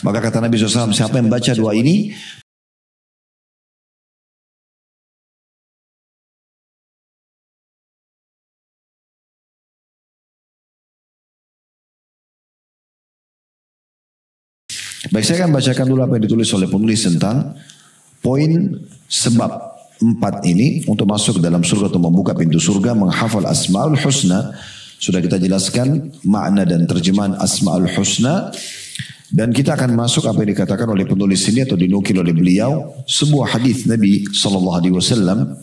Maka kata Nabi SAW, siapa yang baca doa ini, baik, saya akan bacakan dulu apa yang ditulis oleh penulis tentang poin sebab 4 ini untuk masuk ke dalam surga atau membuka pintu surga, menghafal Asmaul Husna. Sudah kita jelaskan makna dan terjemahan Asmaul Husna. Dan kita akan masuk apa yang dikatakan oleh penulis ini atau dinukil oleh beliau, sebuah hadis Nabi SAW.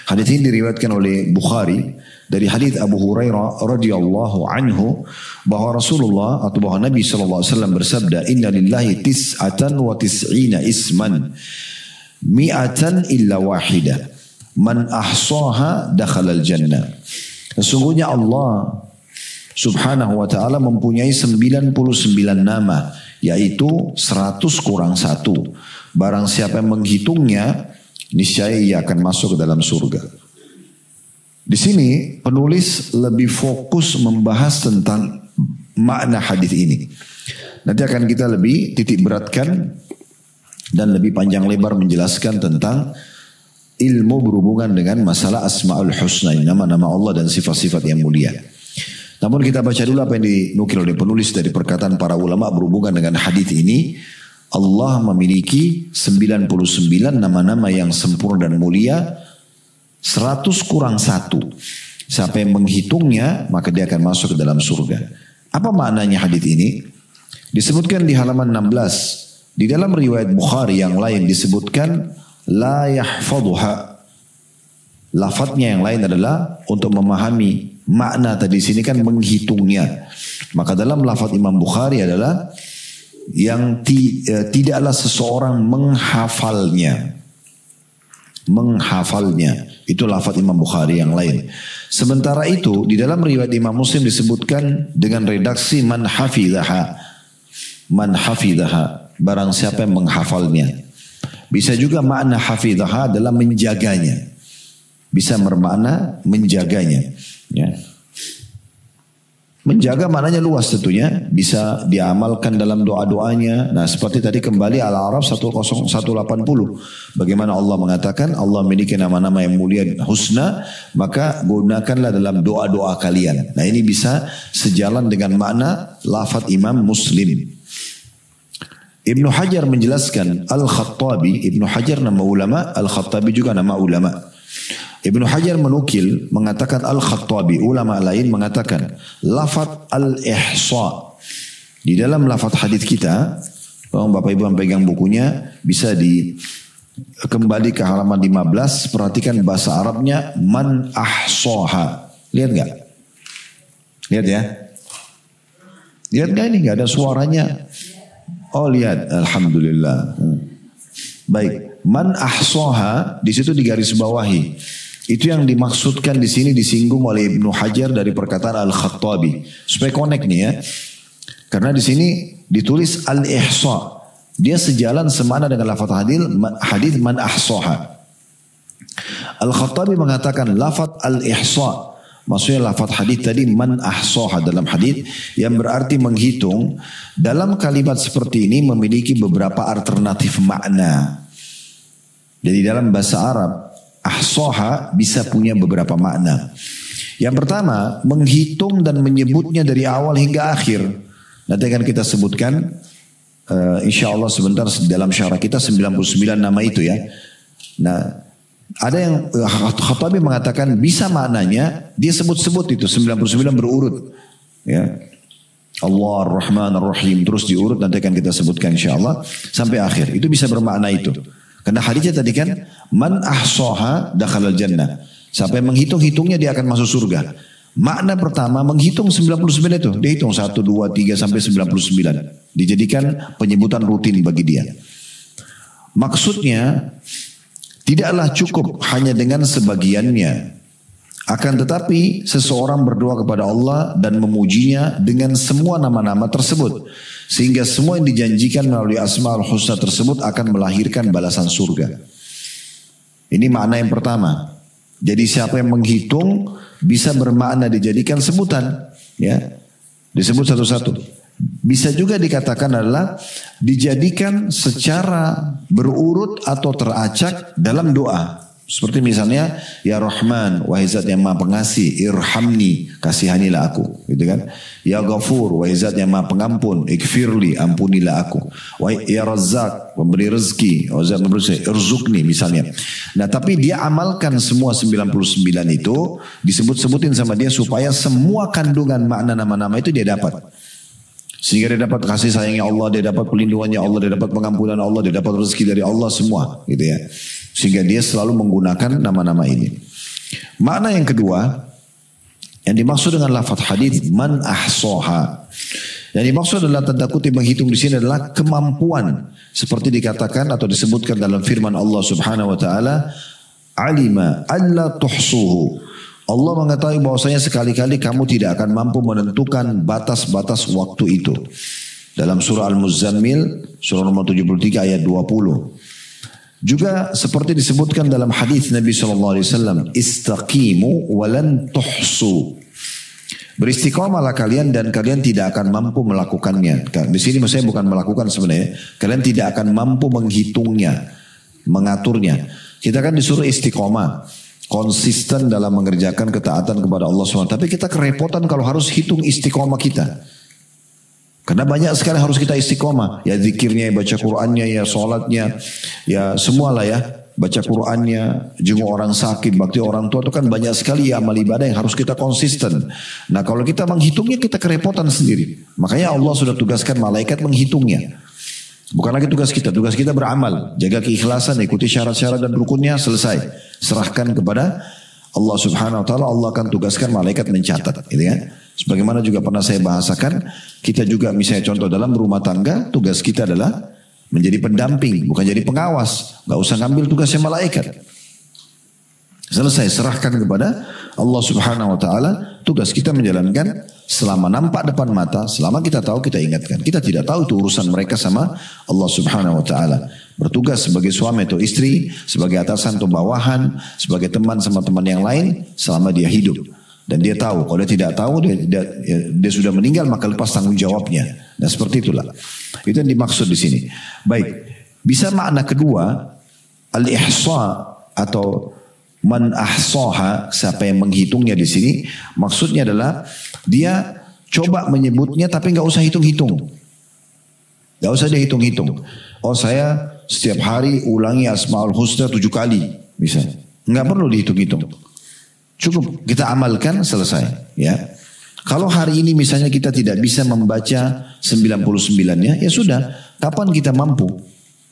Hadis ini diriwayatkan oleh Bukhari dari hadis Abu Hurairah radhiyallahu anhu bahwa Rasulullah atau bahwa Nabi SAW bersabda, Inna lillahi tis'atan wa tis'ina isman mi'atan illa wahidah man ahsaha dakhalal jannah. Sesungguhnya Allah Subhanahu wa ta'ala mempunyai 99 nama, yaitu 100 kurang 1. Barang siapa yang menghitungnya, niscaya ia akan masuk ke dalam surga. Di sini penulis lebih fokus membahas tentang makna hadis ini. Nanti akan kita lebih titik beratkan dan lebih panjang lebar menjelaskan tentang ilmu berhubungan dengan masalah Asmaul Husna, nama-nama Allah dan sifat-sifat yang mulia. Namun kita baca dulu apa yang dinukil oleh penulis dari perkataan para ulama berhubungan dengan hadis ini. Allah memiliki 99 nama-nama yang sempurna dan mulia, 100 kurang 1. Siapa yang menghitungnya maka dia akan masuk ke dalam surga. Apa maknanya hadis ini? Disebutkan di halaman 16. Di dalam riwayat Bukhari yang lain disebutkan la yahfaduha. Lafadznya yang lain adalah untuk memahami makna tadi sini kan menghitungnya. Maka dalam lafadz Imam Bukhari adalah yang tidaklah seseorang menghafalnya. Menghafalnya. Itu lafadz Imam Bukhari yang lain. Sementara itu di dalam riwayat Imam Muslim disebutkan dengan redaksi man hafidhaha. Man hafidhaha. Barang siapa yang menghafalnya. Bisa juga makna hafidhaha adalah menjaganya. Bisa bermakna menjaganya. Ya. Menjaga maknanya luas tentunya. Bisa diamalkan dalam doa-doanya. Nah seperti tadi kembali Al-A'raf 180. Bagaimana Allah mengatakan Allah memiliki nama-nama yang mulia husna. Maka gunakanlah dalam doa-doa kalian. Nah ini bisa sejalan dengan makna lafadz Imam Muslim. Ibnu Hajar menjelaskan Al-Khattabi. Ibnu Hajar nama ulama. Al-Khattabi juga nama ulama. Ibnu Hajar menukil mengatakan Al-Khattabi, ulama lain mengatakan lafadz al-ihsa. Di dalam lafadz hadis kita, Bapak Ibu yang pegang bukunya bisa kembali ke halaman 15, perhatikan bahasa Arabnya man ahsaha. Lihat enggak? Lihat ya. Lihat enggak ini enggak ada suaranya? Oh lihat, alhamdulillah. Baik, man ahsaha di situ digaris bawahi. Itu yang dimaksudkan di sini disinggung oleh Ibnu Hajar dari perkataan Al-Khattabi. Supaya connect nih ya. Karena di sini ditulis al-ihsa. Dia sejalan semana dengan lafaz hadis man ahsaha. Al-Khattabi mengatakan lafaz al-ihsa. Maksudnya lafaz hadis tadi man ahsaha dalam hadis yang berarti menghitung. Dalam kalimat seperti ini memiliki beberapa alternatif makna. Jadi dalam bahasa Arab ahsaha bisa punya beberapa makna. Yang pertama, menghitung dan menyebutnya dari awal hingga akhir. Nanti akan kita sebutkan insya Allah sebentar dalam syarah kita 99 nama itu ya. Nah, ada yang Khattabi mengatakan bisa maknanya dia sebut-sebut itu 99 berurut. Ya. Allah Ar-Rahman Ar-Rahim terus diurut, nanti akan kita sebutkan insya Allah sampai akhir. Itu bisa bermakna itu. Karena hadisnya tadi kan man ahsaha dakhalal jannah. Siapa yang menghitung-hitungnya dia akan masuk surga. Makna pertama menghitung 99 itu. Dia hitung 1, 2, 3 sampai 99. Dijadikan penyebutan rutin bagi dia. Maksudnya tidaklah cukup hanya dengan sebagiannya. Akan tetapi seseorang berdoa kepada Allah dan memujinya dengan semua nama-nama tersebut. Sehingga semua yang dijanjikan melalui Asmaul Husna tersebut akan melahirkan balasan surga. Ini makna yang pertama. Jadi siapa yang menghitung bisa bermakna dijadikan sebutan. Ya, disebut satu-satu. bisa juga dikatakan adalah dijadikan secara berurut atau teracak dalam doa. Seperti misalnya, Ya Rahman, wahai zat yang maha pengasih, irhamni, kasihanilah aku. Gitu kan? Ya Ghafur, wahai zat yang maha pengampun, ikfirli, ampunilah aku. Ya Razzaq, pemberi rezeki, wahai zat memberi rezeki, irzukni misalnya. Nah tapi dia amalkan semua 99 itu, disebut-sebutin sama dia supaya semua kandungan makna nama-nama itu dia dapat. Sehingga dia dapat kasih sayangnya Allah, dia dapat pelindungannya Allah, dia dapat pengampunan Allah, dia dapat rezeki dari Allah semua, gitu ya. Sehingga dia selalu menggunakan nama-nama ini. Makna yang kedua, yang dimaksud dengan lafaz hadis man ahsoha. Yang dimaksud adalah tanda kutip menghitung di sini adalah kemampuan, seperti dikatakan atau disebutkan dalam firman Allah Subhanahu wa taala, alima alla tuhsuhu. Allah mengetahui bahwasanya sekali-kali kamu tidak akan mampu menentukan batas-batas waktu itu. Dalam surah Al-Muzammil, surah nomor 73 ayat 20. Juga seperti disebutkan dalam hadis Nabi SAW, istaqimu walan tuhsu. Beristiqamalah kalian dan kalian tidak akan mampu melakukannya. Di sini maksudnya bukan melakukan sebenarnya. Kalian tidak akan mampu menghitungnya, mengaturnya. Kita kan disuruh istiqomah, konsisten dalam mengerjakan ketaatan kepada Allah SWT. Tapi kita kerepotan kalau harus hitung istiqomah kita. Karena banyak sekali harus kita istiqomah. Ya zikirnya, ya baca Qur'annya, ya sholatnya, ya semualah ya. Baca Qur'annya, jenguk orang sakit, bakti orang tua itu kan banyak sekali ya amal ibadah yang harus kita konsisten. Nah kalau kita menghitungnya kita kerepotan sendiri. Makanya Allah sudah tugaskan malaikat menghitungnya. Bukan lagi tugas kita beramal. Jaga keikhlasan, ikuti syarat-syarat dan rukunnya, selesai. Serahkan kepada Allah Subhanahu wa taala, Allah akan tugaskan malaikat mencatat, gitu ya. Sebagaimana juga pernah saya bahasakan, kita juga misalnya contoh dalam rumah tangga, tugas kita adalah menjadi pendamping, bukan jadi pengawas. Gak usah ngambil tugasnya malaikat. Selesai, serahkan kepada Allah Subhanahu wa taala, tugas kita menjalankan selama nampak depan mata, selama kita tahu kita ingatkan. Kita tidak tahu itu urusan mereka sama Allah Subhanahu wa taala. Bertugas sebagai suami atau istri, sebagai atasan atau bawahan, sebagai teman sama teman yang lain selama dia hidup. Dan dia tahu, kalau dia tidak tahu dia sudah meninggal maka lepas tanggung jawabnya. Dan seperti itulah. Itu yang dimaksud di sini. Baik, bisa makna kedua al-ihsa atau man ahsaha, siapa yang menghitungnya di sini, maksudnya adalah dia coba menyebutnya tapi nggak usah hitung-hitung, nggak usah dia hitung-hitung. Oh saya setiap hari ulangi Asmaul Husna 7 kali, misalnya, nggak perlu dihitung-hitung. Cukup kita amalkan selesai. Ya, kalau hari ini misalnya kita tidak bisa membaca 99-nya, ya sudah. Kapan kita mampu?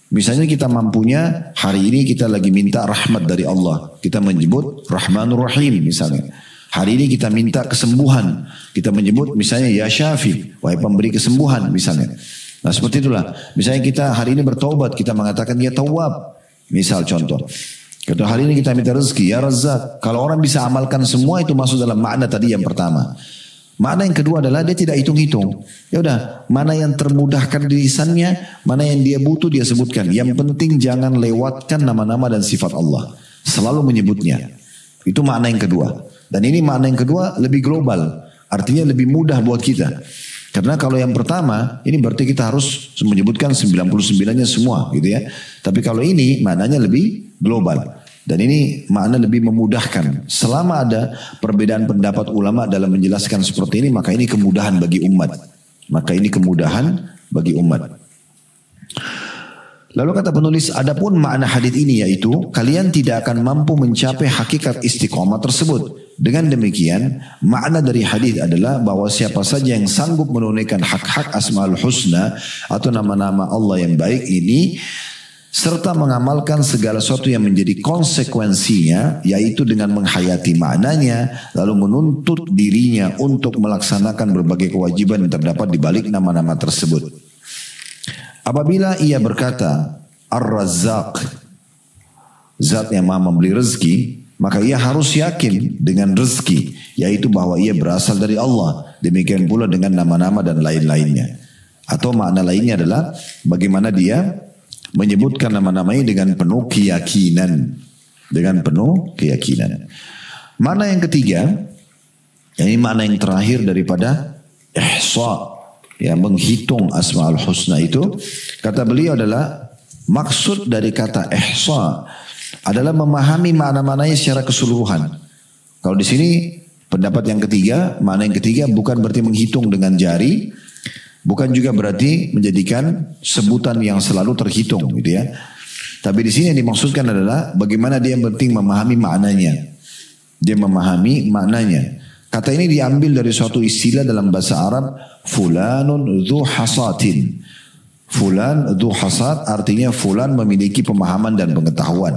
Misalnya kita mampunya hari ini kita lagi minta rahmat dari Allah. Kita menyebut Rahmanur Rahim misalnya. Hari ini kita minta kesembuhan. Kita menyebut misalnya Ya Syafi, wahai pemberi kesembuhan misalnya. Nah seperti itulah. Misalnya kita hari ini bertaubat, kita mengatakan Ya Tawwab. Misal contoh. Kata hari ini kita minta rezeki, Ya Razzaq. Kalau orang bisa amalkan semua itu masuk dalam makna tadi yang pertama. Makna yang kedua adalah dia tidak hitung-hitung. Ya udah, mana yang termudahkan di lisannya, mana yang dia butuh dia sebutkan. Yang penting jangan lewatkan nama-nama dan sifat Allah. Selalu menyebutnya. Itu makna yang kedua. Dan ini makna yang kedua lebih global. Artinya lebih mudah buat kita. Karena kalau yang pertama, ini berarti kita harus menyebutkan 99-nya semua gitu ya. Tapi kalau ini maknanya lebih global. Dan ini makna lebih memudahkan. Selama ada perbedaan pendapat ulama dalam menjelaskan seperti ini, maka ini kemudahan bagi umat. Maka ini kemudahan bagi umat. Lalu kata penulis, adapun makna hadis ini yaitu kalian tidak akan mampu mencapai hakikat istiqomah tersebut. Dengan demikian, makna dari hadis adalah bahwa siapa saja yang sanggup menunaikan hak-hak Asmaul Husna atau nama-nama Allah yang baik ini, serta mengamalkan segala sesuatu yang menjadi konsekuensinya, yaitu dengan menghayati maknanya, lalu menuntut dirinya untuk melaksanakan berbagai kewajiban yang terdapat di balik nama-nama tersebut. Apabila ia berkata, Ar-Razzaq, zat yang maha memberi rezeki, maka ia harus yakin dengan rezeki, yaitu bahwa ia berasal dari Allah. Demikian pula dengan nama-nama dan lain-lainnya. Atau makna lainnya adalah bagaimana dia menyebutkan nama-namanya dengan penuh keyakinan. Dengan penuh keyakinan. Makna yang ketiga, ini makna yang terakhir daripada ihsa. ya menghitung Asmaul Husna itu, kata beliau adalah maksud dari kata ihsa adalah memahami makna-maknanya secara keseluruhan. Kalau di sini pendapat yang ketiga, makna yang ketiga bukan berarti menghitung dengan jari, bukan juga berarti menjadikan sebutan yang selalu terhitung gitu ya. Tapi di sini yang dimaksudkan adalah bagaimana dia penting memahami maknanya. Dia memahami maknanya. Kata ini diambil dari suatu istilah dalam bahasa Arab, fulanun dzu hasatin. Fulan dzu hasad artinya fulan memiliki pemahaman dan pengetahuan.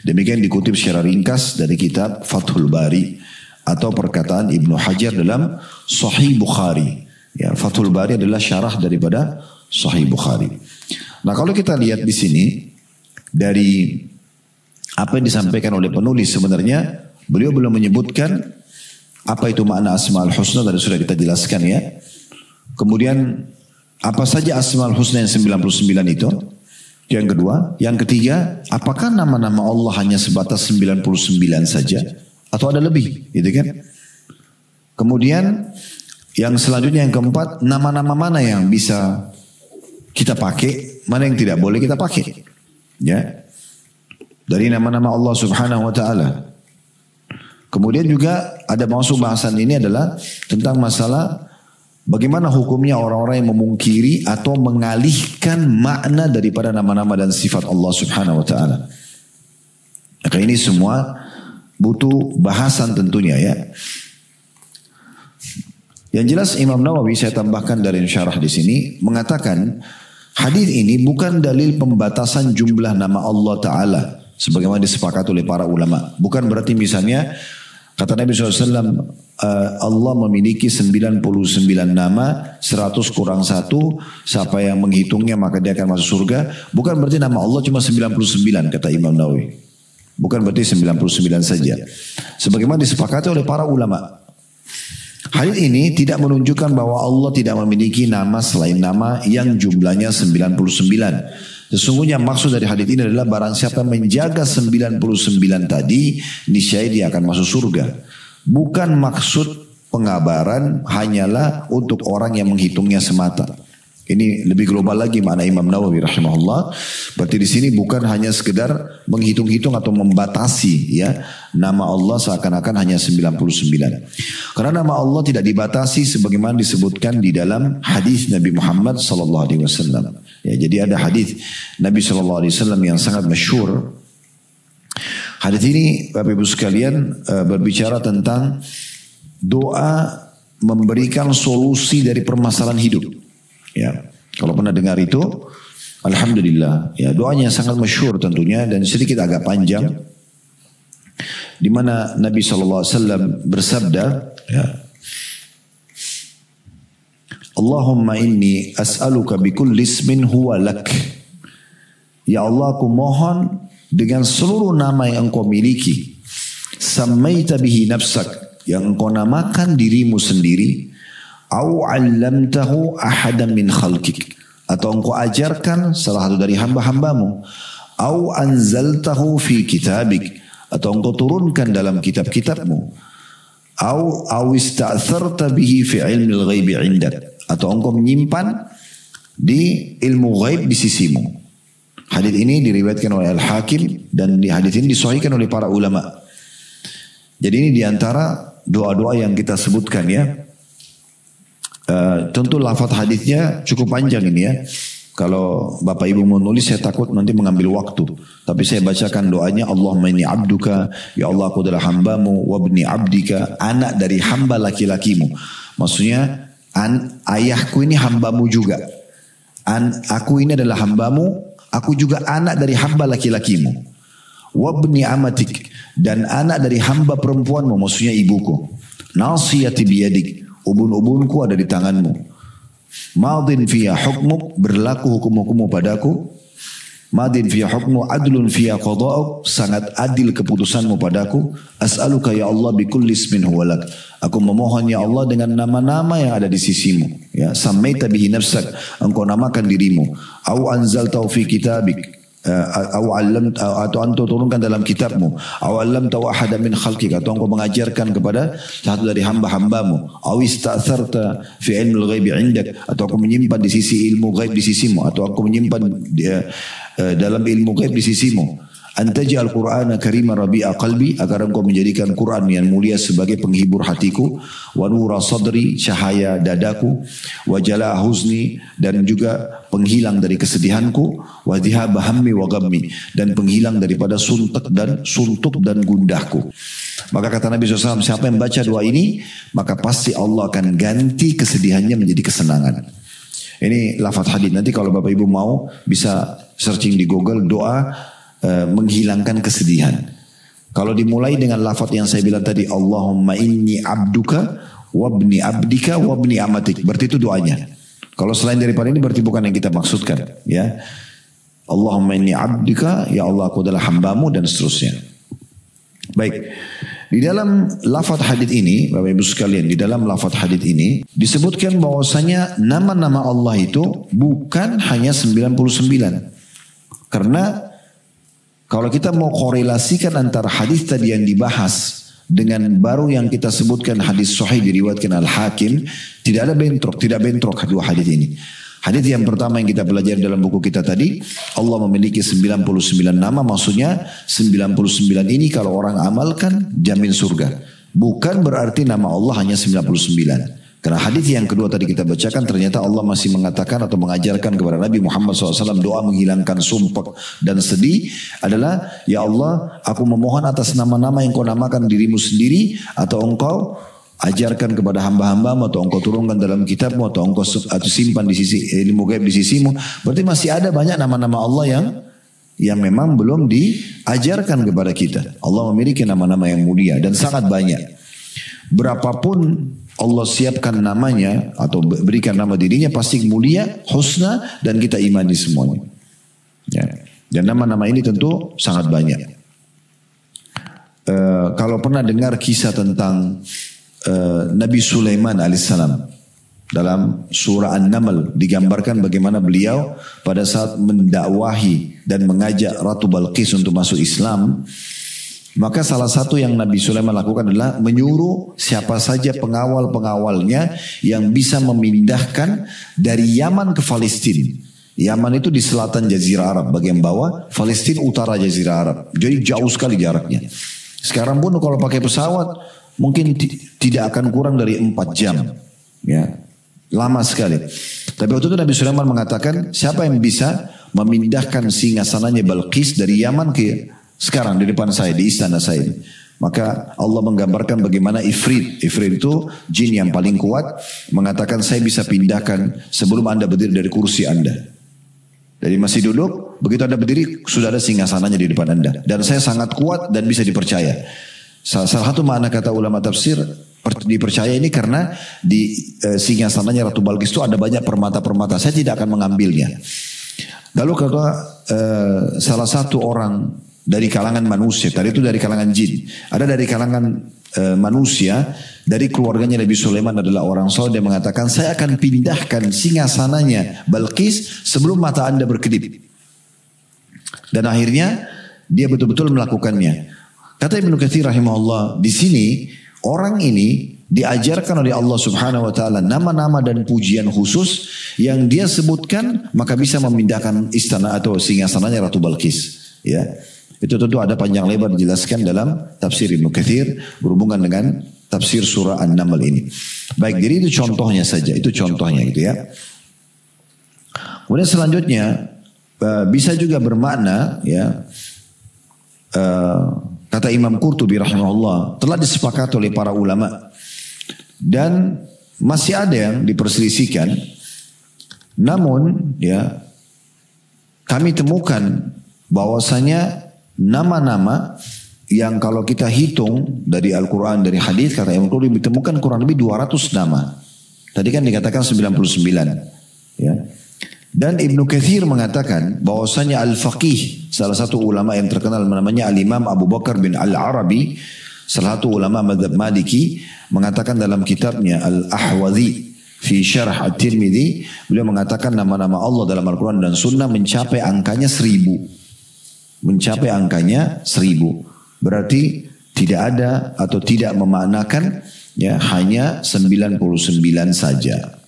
Demikian dikutip secara ringkas dari kitab Fathul Bari atau perkataan Ibnu Hajar dalam Sahih Bukhari. Ya, Fathul Bari adalah syarah daripada Sahih Bukhari. Nah, kalau kita lihat di sini dari apa yang disampaikan oleh penulis, sebenarnya beliau belum menyebutkan apa itu makna Asmaul Husna, tadi sudah kita jelaskan ya. Kemudian apa saja Asmaul Husna yang 99 itu? Yang kedua, yang ketiga, apakah nama-nama Allah hanya sebatas 99 saja atau ada lebih, gitu kan? Kemudian yang selanjutnya yang keempat, nama-nama mana yang bisa kita pakai, mana yang tidak boleh kita pakai. Ya. Dari nama-nama Allah Subhanahu wa taala. Kemudian juga ada masuk bahasan ini adalah tentang masalah bagaimana hukumnya orang-orang yang memungkiri atau mengalihkan makna daripada nama-nama dan sifat Allah Subhanahu wa taala. Maka ini semua butuh bahasan tentunya ya. Yang jelas Imam Nawawi, saya tambahkan dari syarah di sini, mengatakan hadis ini bukan dalil pembatasan jumlah nama Allah Ta'ala sebagaimana disepakati oleh para ulama. Bukan berarti misalnya kata Nabi SAW, Allah memiliki 99 nama, 100 kurang 1, siapa yang menghitungnya maka dia akan masuk surga. Bukan berarti nama Allah cuma 99 kata Imam Nawawi. Bukan berarti 99 saja. Sebagaimana disepakati oleh para ulama. Hadis ini tidak menunjukkan bahwa Allah tidak memiliki nama selain nama yang jumlahnya 99. Sesungguhnya maksud dari hadis ini adalah barang siapa menjaga 99 tadi, niscaya dia akan masuk surga. Bukan maksud pengabaran hanyalah untuk orang yang menghitungnya semata. Ini lebih global lagi makna Imam Nawawi rahimahullah. Berarti di sini bukan hanya sekedar menghitung-hitung atau membatasi ya nama Allah seakan-akan hanya 99. Karena nama Allah tidak dibatasi sebagaimana disebutkan di dalam hadis Nabi Muhammad sallallahu alaihi wasallam. Ya, jadi ada hadis Nabi sallallahu alaihi wasallam yang sangat masyhur. Hadis ini Bapak Ibu sekalian berbicara tentang doa memberikan solusi dari permasalahan hidup. Ya, kalau pernah dengar itu, alhamdulillah. Ya, doanya sangat masyhur tentunya dan sedikit agak panjang. Di mana Nabi SAW bersabda, ya, Allahumma inni as'aluka bikulli ismin huwa lak. Ya Allah, aku mohon dengan seluruh nama yang engkau miliki, sammaita bihi nafsak, yang engkau namakan dirimu sendiri, au 'allamtahu ahadan min khalqik, atau engkau ajarkan salah satu dari hamba-hambamu, au anzaltahu fi kitabik, atau engkau turunkan dalam kitab-kitabmu, au ista'tharta bihi fi ilmil ghaibi 'indak, atau engkau menyimpan di ilmu ghaib di sisimu. Hadis ini diriwayatkan oleh Al-Hakim dan di hadis ini disahihkan oleh para ulama. Jadi ini diantara doa-doa yang kita sebutkan ya. Tentu lafaz hadisnya cukup panjang ini ya. Kalau Bapak Ibu mau nulis saya takut nanti mengambil waktu. Tapi saya bacakan doanya, Allahumma inni abduka, ya Allah aku adalah hambamu, wabni abdika, anak dari hamba laki-lakimu. Maksudnya ayahku ini hambamu juga. Aku ini adalah hambamu, aku juga anak dari hamba laki-lakimu. Wabni amatik, dan anak dari hamba perempuanmu, maksudnya ibuku. Nasiyati biyadik, ubun-ubunku ada di tanganmu. Madin fiya hukmuk, berlaku hukum-hukummu padaku. Madin fiya hukmu, adlun fiya qada'uk, sangat adil keputusanmu padaku. As'aluka ya Allah bikulli ismin huwalak, aku memohon ya Allah dengan nama-nama yang ada di sisimu. Ya, sammaita bihi nafsak, engkau namakan dirimu. Au anzaltahu fi kitabik, atau antum turunkan dalam kitabmu, aw allamta ahada min khalqika, atau engkau mengajarkan kepada satu dari hamba-hambamu, aw ista'tharta fi ilmil ghaibi 'indak, atau aku menyimpan di sisi ilmu ghaib di sisimu, atau aku menyimpan dalam ilmu ghaib di sisimu, antaj'al Qur'ana karima rabi'a qalbi, agar engkau menjadikan Quran yang mulia sebagai penghibur hatiku, wa nura sadri, cahaya dadaku, wa jala' huzni, dan juga penghilang dari kesedihanku, wa dhihab hammi wa ghammi, dan penghilang daripada suntuk dan gundahku. Maka kata Nabi SAW, siapa yang baca doa ini, maka pasti Allah akan ganti kesedihannya menjadi kesenangan. Ini lafaz hadis. Nanti kalau Bapak Ibu mau bisa searching di Google doa menghilangkan kesedihan. Kalau dimulai dengan lafaz yang saya bilang tadi, Allahumma inni abduka wabni abdika wabni amatik, berarti itu doanya. Kalau selain daripada ini berarti bukan yang kita maksudkan, ya. Allahumma inni abdika, ya Allah aku adalah hambamu, dan seterusnya. Baik. Di dalam lafaz hadis ini, Bapak Ibu sekalian, di dalam lafaz hadis ini disebutkan bahwasanya nama-nama Allah itu bukan hanya 99. Karena kalau kita mau korelasikan antara hadis tadi yang dibahas dengan baru yang kita sebutkan hadis sahih diriwayatkan Al-Hakim, tidak ada bentrok, tidak bentrok dua hadis ini. Hadis yang pertama yang kita pelajari dalam buku kita tadi, Allah memiliki 99 nama, maksudnya 99 ini kalau orang amalkan jamin surga. Bukan berarti nama Allah hanya 99. Karena hadis yang kedua tadi kita bacakan, ternyata Allah masih mengatakan atau mengajarkan kepada Nabi Muhammad SAW doa menghilangkan sumpah dan sedih adalah, ya Allah, aku memohon atas nama-nama yang kau namakan dirimu sendiri, atau engkau ajarkan kepada hamba-hambamu, atau engkau turunkan dalam kitabmu, atau engkau simpan di sisi ilmu gaib di sisimu. Berarti masih ada banyak nama-nama Allah yang memang belum diajarkan kepada kita. Allah memiliki nama-nama yang mulia dan sangat banyak. Berapapun Allah siapkan namanya atau berikan nama dirinya pasti mulia, husna, dan kita imani semuanya. Ya. Dan nama-nama ini tentu sangat banyak. Kalau pernah dengar kisah tentang Nabi Sulaiman alaihissalam, dalam surah An-Naml digambarkan bagaimana beliau pada saat mendakwahi dan mengajak Ratu Balqis untuk masuk Islam. Maka salah satu yang Nabi Sulaiman lakukan adalah menyuruh siapa saja pengawal-pengawalnya yang bisa memindahkan dari Yaman ke Palestina. Yaman itu di selatan Jazirah Arab bagian bawah, Palestina utara Jazirah Arab. Jadi jauh sekali jaraknya. Sekarang pun kalau pakai pesawat mungkin tidak akan kurang dari 4 jam. Ya, lama sekali. Tapi waktu itu Nabi Sulaiman mengatakan, siapa yang bisa memindahkan singgasananya Balqis dari Yaman ke sekarang di depan saya, di istana saya. Maka Allah menggambarkan bagaimana Ifrit itu jin yang paling kuat, mengatakan saya bisa pindahkan sebelum Anda berdiri dari kursi Anda. Jadi masih duduk, begitu Anda berdiri sudah ada singgasananya di depan Anda. Dan saya sangat kuat dan bisa dipercaya. Salah satu makna kata ulama tafsir dipercaya ini karena di singgasananya Ratu Balqis itu ada banyak permata-permata. Saya tidak akan mengambilnya. Lalu kata salah satu orang dari kalangan manusia, tadi itu dari kalangan jin, ada dari kalangan manusia, dari keluarganya Nabi Sulaiman adalah orang soleh, dia mengatakan saya akan pindahkan singgasananya Balqis sebelum mata Anda berkedip. Dan akhirnya dia betul-betul melakukannya. Kata Ibnu Katsir rahimahullah, di sini orang ini diajarkan oleh Allah Subhanahu wa taala nama-nama dan pujian khusus yang dia sebutkan, maka bisa memindahkan istana atau singgasananya Ratu Balqis. Ya. Itu tentu ada panjang lebar dijelaskan dalam tafsir Ibnu Katsir berhubungan dengan tafsir surah An-Naml ini. Baik, jadi itu contohnya saja, itu contohnya gitu ya. Kemudian selanjutnya bisa juga bermakna ya, kata Imam Qurtubi rahimahullah, telah disepakati oleh para ulama dan masih ada yang diperselisihkan. Namun ya, kami temukan bahwasanya nama-nama yang kalau kita hitung dari Al-Quran, dari hadis, kata Imam Qurtubi ditemukan kurang lebih 200 nama. Tadi kan dikatakan 99. Ya. Dan Ibnu Katsir mengatakan bahwasanya Al-Faqih, salah satu ulama yang terkenal namanya Al-Imam Abu Bakar bin Al-Arabi, salah satu ulama mazhab Maliki, mengatakan dalam kitabnya Al-Ahwazi fi Syarh At-Tirmidzi, beliau mengatakan nama-nama Allah dalam Al-Quran dan Sunnah mencapai angkanya 1000. mencapai angkanya 1000. Berarti tidak ada atau tidak memaknakan ya hanya 99 saja.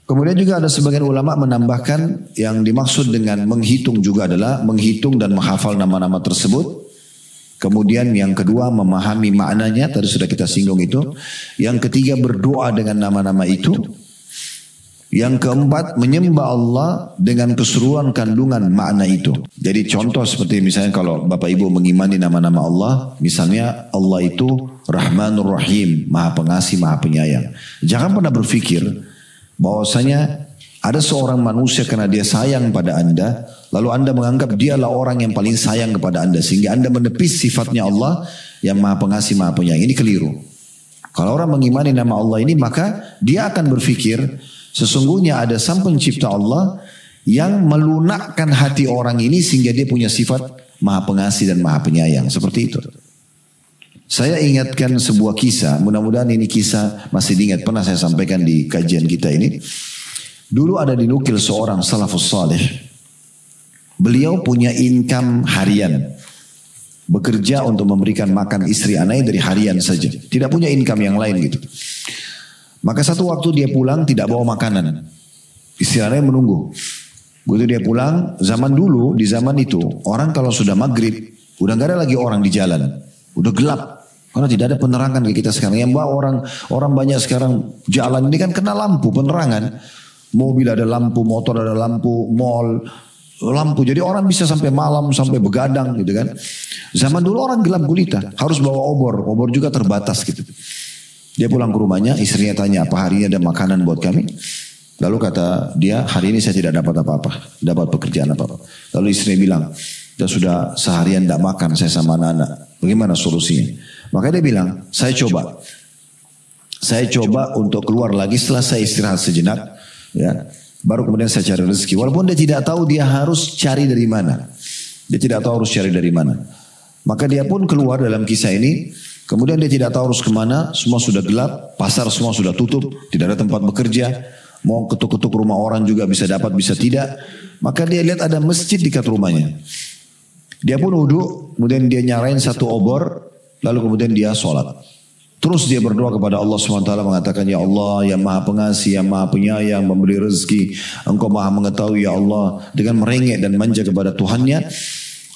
Kemudian juga ada sebagian ulama menambahkan yang dimaksud dengan menghitung juga adalah menghitung dan menghafal nama-nama tersebut. Kemudian yang kedua memahami maknanya, tadi sudah kita singgung itu. Yang ketiga berdoa dengan nama-nama itu. Yang keempat menyembah Allah dengan keseluruhan kandungan makna itu. Jadi contoh seperti misalnya kalau Bapak Ibu mengimani nama-nama Allah. Misalnya Allah itu Rahmanur Rahim, Maha Pengasih, Maha Penyayang. Jangan pernah berpikir bahwasanya ada seorang manusia karena dia sayang pada Anda, lalu Anda menganggap dialah orang yang paling sayang kepada Anda, sehingga Anda menepis sifatnya Allah yang Maha Pengasih, Maha Penyayang. Ini keliru. Kalau orang mengimani nama Allah ini, maka dia akan berpikir sesungguhnya ada Sang Pencipta Allah yang melunakkan hati orang ini sehingga dia punya sifat Maha Pengasih dan Maha Penyayang. Seperti itu. Saya ingatkan sebuah kisah, mudah-mudahan ini kisah masih diingat, pernah saya sampaikan di kajian kita ini. Dulu ada dinukil seorang salafus salih. Beliau punya income harian. Bekerja untuk memberikan makan istri anaknya dari harian saja. Tidak punya income yang lain gitu. Maka satu waktu dia pulang tidak bawa makanan. Istri anaknya menunggu. Begitu dia pulang, zaman dulu, di zaman itu, orang kalau sudah maghrib, udah gak ada lagi orang di jalan. Udah gelap. Karena tidak ada penerangan kayak kita sekarang. Yang bawa orang banyak sekarang jalan ini kan kena lampu penerangan. Mobil ada lampu, motor ada lampu, mall lampu. Jadi orang bisa sampai malam, sampai begadang gitu kan. Zaman dulu orang gelap gulita. Harus bawa obor. Obor juga terbatas gitu. Dia pulang ke rumahnya, istrinya tanya apa hari ini ada makanan buat kami. Lalu kata dia, hari ini saya tidak dapat apa-apa. Dapat pekerjaan apa-apa. Lalu istrinya bilang, dia sudah seharian tidak makan saya sama anak-anak. Bagaimana solusinya? Maka dia bilang, saya coba untuk keluar lagi setelah saya istirahat sejenak, ya, baru kemudian saya cari rezeki. Walaupun dia tidak tahu dia harus cari dari mana, dia tidak tahu harus cari dari mana. Maka dia pun keluar dalam kisah ini. Kemudian dia tidak tahu harus kemana, semua sudah gelap, pasar semua sudah tutup, tidak ada tempat bekerja. Mau ketuk-ketuk rumah orang juga bisa dapat, bisa tidak. Maka dia lihat ada masjid dekat rumahnya. Dia pun wudhu, kemudian dia nyalain satu obor, lalu kemudian dia sholat. Terus dia berdoa kepada Allah SWT mengatakan, Ya Allah yang Maha Pengasih, yang Maha Penyayang, memberi rezeki. Engkau Maha mengetahui ya Allah. Dengan merengek dan manja kepada Tuhannya.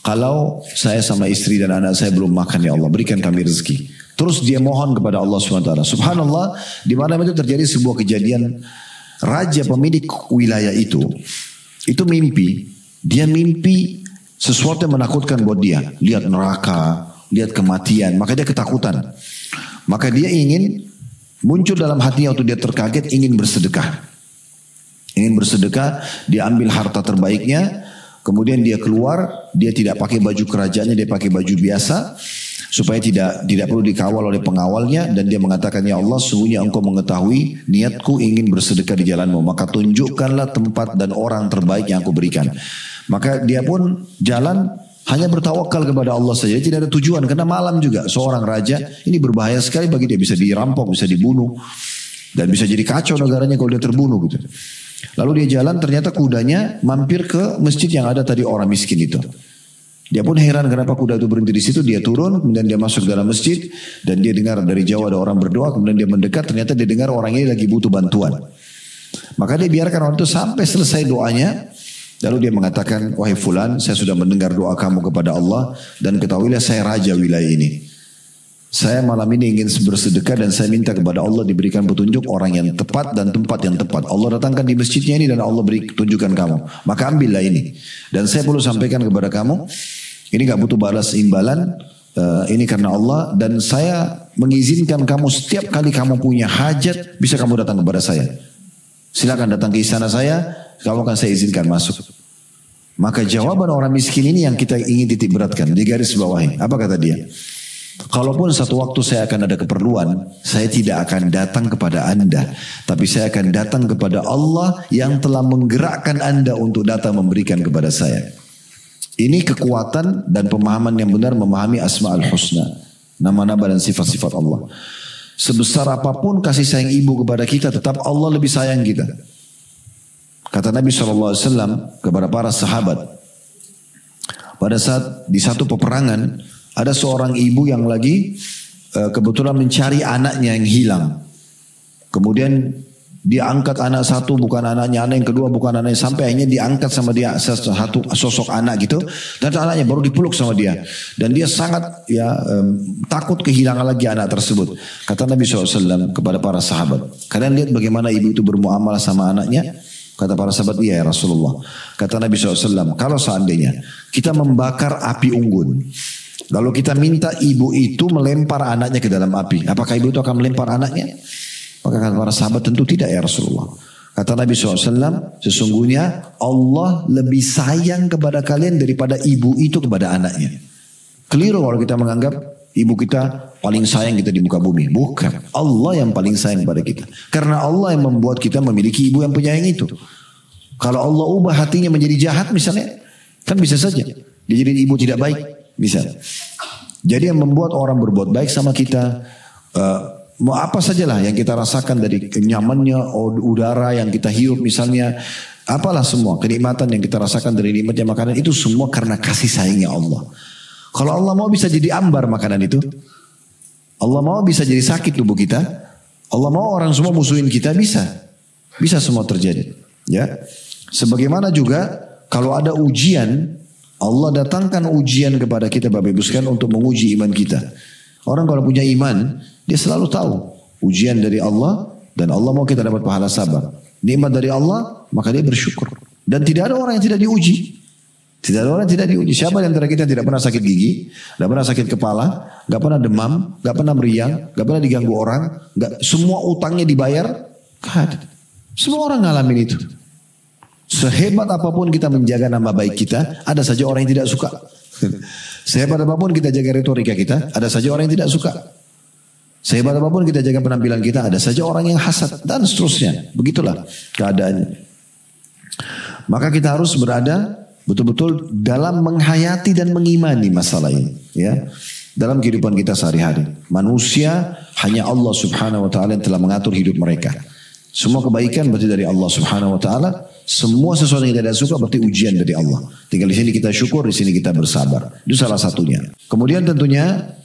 Kalau saya sama istri dan anak saya belum makan ya Allah, berikan kami rezeki. Terus dia mohon kepada Allah SWT. Subhanallah, di malam itu terjadi sebuah kejadian. Raja pemilik wilayah itu mimpi. Dia mimpi sesuatu yang menakutkan buat dia. Lihat neraka, lihat kematian, maka dia ketakutan. Maka dia ingin, muncul dalam hatinya waktu dia terkaget, ingin bersedekah. Ingin bersedekah, dia ambil harta terbaiknya, kemudian dia keluar, dia tidak pakai baju kerajaannya, dia pakai baju biasa, supaya tidak perlu dikawal oleh pengawalnya, dan dia mengatakan, Ya Allah, sesungguhnya engkau mengetahui niatku ingin bersedekah di jalanmu, maka tunjukkanlah tempat dan orang terbaik yang aku berikan. Maka dia pun jalan, hanya bertawakal kepada Allah saja, tidak ada tujuan, karena malam juga seorang raja, ini berbahaya sekali bagi dia, bisa dirampok, bisa dibunuh, dan bisa jadi kacau negaranya kalau dia terbunuh gitu. Lalu dia jalan, ternyata kudanya mampir ke masjid yang ada tadi orang miskin itu. Dia pun heran kenapa kuda itu berhenti di situ. Dia turun, kemudian dia masuk dalam masjid dan dia dengar dari jauh ada orang berdoa. Kemudian dia mendekat, ternyata dia dengar orang ini lagi butuh bantuan. Maka dia biarkan orang itu sampai selesai doanya. Lalu dia mengatakan, wahai fulan, saya sudah mendengar doa kamu kepada Allah dan ketahuilah saya raja wilayah ini. Saya malam ini ingin bersedekah dan saya minta kepada Allah diberikan petunjuk orang yang tepat dan tempat yang tepat. Allah datangkan di masjidnya ini dan Allah beri tunjukkan kamu. Maka ambillah ini. Dan saya perlu sampaikan kepada kamu, ini gak butuh balas imbalan, ini karena Allah. Dan saya mengizinkan kamu setiap kali kamu punya hajat, bisa kamu datang kepada saya. Silakan datang ke istana saya, kamu akan saya izinkan masuk. Maka jawaban orang miskin ini yang kita ingin titik beratkan, di garis bawahi. Apa kata dia? Kalaupun satu waktu saya akan ada keperluan, saya tidak akan datang kepada Anda, tapi saya akan datang kepada Allah yang telah menggerakkan Anda untuk datang memberikan kepada saya. Ini kekuatan dan pemahaman yang benar memahami Asma'ul Husna, nama-nama dan sifat-sifat Allah. Sebesar apapun kasih sayang ibu kepada kita, tetap Allah lebih sayang kita. Kata Nabi SAW kepada para sahabat, pada saat di satu peperangan ada seorang ibu yang lagi kebetulan mencari anaknya yang hilang. Kemudian dia angkat anak satu bukan anaknya, anak yang kedua bukan anaknya, sampai akhirnya diangkat sama dia satu sosok anak gitu, dan anaknya baru dipeluk sama dia, dan dia sangat takut kehilangan lagi anak tersebut. Kata Nabi SAW kepada para sahabat, kalian lihat bagaimana ibu itu bermuamalah sama anaknya? Kata para sahabat, iya ya Rasulullah. Kata Nabi SAW, kalau seandainya kita membakar api unggun, lalu kita minta ibu itu melempar anaknya ke dalam api, apakah ibu itu akan melempar anaknya? Maka kata para sahabat, tentu tidak ya Rasulullah. Kata Nabi SAW, sesungguhnya Allah lebih sayang kepada kalian daripada ibu itu kepada anaknya. Keliru kalau kita menganggap ibu kita paling sayang kita di muka bumi. Bukan, Allah yang paling sayang kepada kita. Karena Allah yang membuat kita memiliki ibu yang penyayang itu. Kalau Allah ubah hatinya menjadi jahat misalnya, kan bisa saja dia jadi ibu tidak baik, bisa. Jadi yang membuat orang berbuat baik sama kita, mau apa sajalah yang kita rasakan dari kenyamannya udara yang kita hirup misalnya, apalah semua kenikmatan yang kita rasakan dari nikmatnya makanan, itu semua karena kasih sayangnya Allah. Kalau Allah mau bisa jadi ambar makanan itu, Allah mau bisa jadi sakit tubuh kita, Allah mau orang semua musuhin kita, bisa semua terjadi. Ya, sebagaimana juga kalau ada ujian, Allah datangkan ujian kepada kita Bapak Ibu sekalian untuk menguji iman kita. Orang kalau punya iman, dia selalu tahu ujian dari Allah dan Allah mau kita dapat pahala sabar. Nikmat dari Allah, maka dia bersyukur. Dan tidak ada orang yang tidak diuji. Tidak ada orang yang tidak diuji. Siapa di antara kita yang tidak pernah sakit gigi, tidak pernah sakit kepala, tidak pernah demam, tidak pernah meriang, tidak pernah diganggu orang, semua utangnya dibayar? Semua orang ngalamin itu. Sehebat apapun kita menjaga nama baik kita, ada saja orang yang tidak suka. Sehebat apapun kita jaga retorika kita, ada saja orang yang tidak suka. Sehebat apapun kita jaga penampilan kita, ada saja orang yang hasad, dan seterusnya. Begitulah keadaannya. Maka kita harus berada betul-betul dalam menghayati dan mengimani masalah ini, ya, dalam kehidupan kita sehari-hari. Manusia hanya Allah Subhanahu wa taala yang telah mengatur hidup mereka. Semua kebaikan berarti dari Allah Subhanahu wa taala. Semua sesuatu yang tidak suka berarti ujian dari Allah. Tinggal di sini kita syukur, di sini kita bersabar. Itu salah satunya. Kemudian tentunya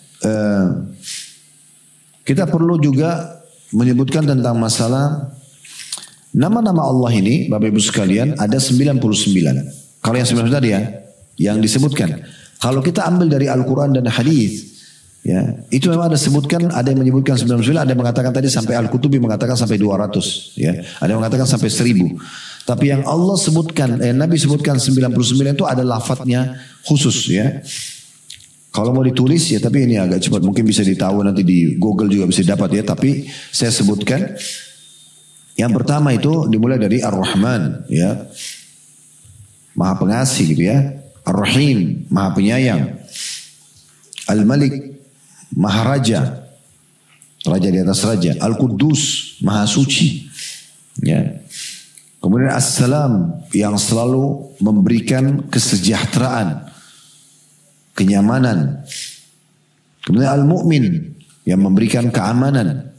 kita perlu juga menyebutkan tentang masalah nama-nama Allah ini, Bapak Ibu sekalian, ada 99. Kalau yang 99 tadi ya, yang disebutkan. Kalau kita ambil dari Al-Quran dan Hadis, ya, itu memang ada sebutkan, ada yang menyebutkan 99, ada yang mengatakan tadi sampai Al-Qutubi mengatakan sampai 200, ya. Ada yang mengatakan sampai 1000. Tapi yang Allah sebutkan, Nabi sebutkan 99 itu ada lafadznya khusus, ya. Kalau mau ditulis ya, tapi ini agak cepat, mungkin bisa ditahu nanti di Google juga bisa dapat ya. Tapi saya sebutkan, yang pertama itu dimulai dari Ar-Rahman, ya, Maha Pengasih gitu ya. Ar-Rahim, Maha Penyayang. Al-Malik, Maha Raja, Raja di atas Raja. Al-Quddus, Maha Suci, ya. Kemudian As-Salam, yang selalu memberikan kesejahteraan, kenyamanan. Kemudian Al-Mu'min, yang memberikan keamanan.